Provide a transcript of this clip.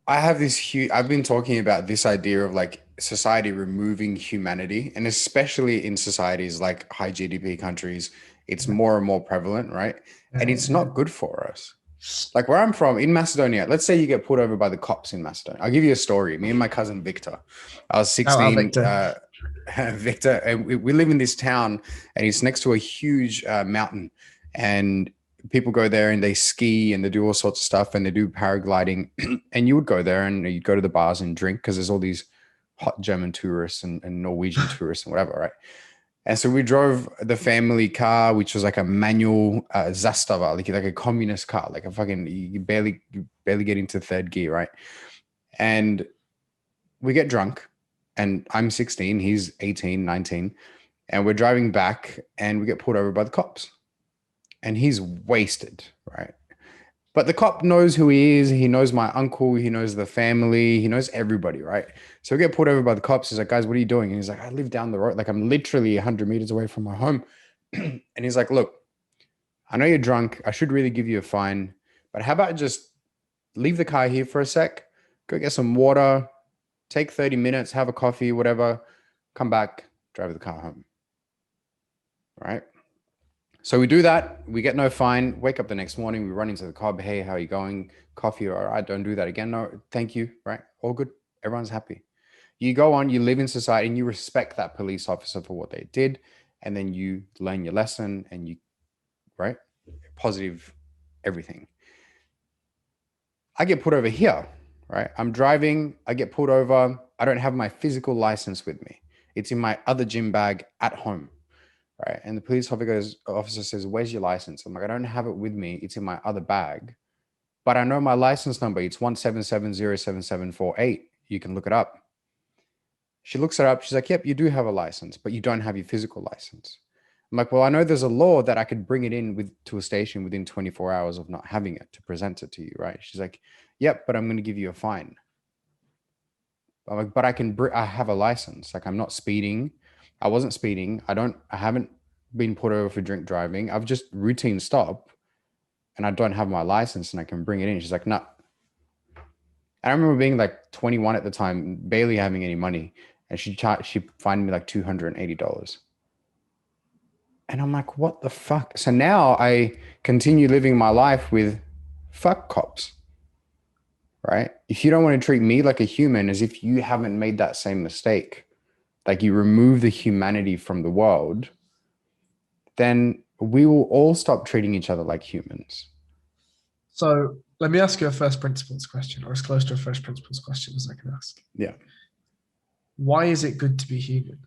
I have this huge, I've been talking about this idea of like society removing humanity, and especially in societies like high GDP countries, it's Yeah, more and more prevalent, right? yeah, And it's not good for us. Like where I'm from in Macedonia, let's say you get pulled over by the cops in Macedonia. I'll give you a story. Me and my cousin Victor, I was Shout out 16, Victor. Victor, and we live in this town, and it's next to a huge mountain. And people go there and they ski and they do all sorts of stuff and they do paragliding. And you would go there and you'd go to the bars and drink because there's all these hot German tourists and Norwegian tourists and whatever, right? And so we drove the family car, which was like a manual Zastava, like a communist car, like a fucking you barely get into third gear, right? And we get drunk, and I'm 16, he's 18, 19, and we're driving back, and we get pulled over by the cops, and he's wasted, right? But the cop knows who he is. He knows my uncle. He knows the family. He knows everybody, right? So we get pulled over by the cops. He's like, guys, what are you doing? And he's like, I live down the road. Like, I'm literally 100 meters away from my home. And he's like, look, I know you're drunk. I should really give you a fine. But how about just leave the car here for a sec, go get some water, take 30 minutes, have a coffee, whatever, come back, drive the car home, right? So we do that. We get no fine. Wake up the next morning. We run into the cob. Hey, how are you going? Coffee. All right. Don't do that again. No, thank you. Right. All good. Everyone's happy. You go on, you live in society and you respect that police officer for what they did. And then you learn your lesson and you, right? Positive everything. I get put over here, right? I'm driving. I get pulled over. I don't have my physical license with me. It's in my other gym bag at home. Right. And the police officer says, where's your license? I'm like, I don't have it with me. It's in my other bag. But I know my license number. It's 177077748. You can look it up. She looks it up. She's like, yep, you do have a license, but you don't have your physical license. I'm like, well, I know there's a law that I could bring it in with to a station within 24 hours of not having it to present it to you, right? She's like, yep, but I'm going to give you a fine. I'm like, but I have a license. Like, I'm not speeding. I wasn't speeding. I haven't been put over for drink driving. I've just routine stop and I don't have my license and I can bring it in. She's like, no. I remember being like 21 at the time, barely having any money. And she fined me like $280. And I'm like, what the fuck? So now I continue living my life with fuck cops, right? If you don't want to treat me like a human as if you haven't made that same mistake, like you remove the humanity from the world, then we will all stop treating each other like humans. So let me ask you a first principles question, or as close to a first principles question as I can ask. Yeah. Why is it good to be human?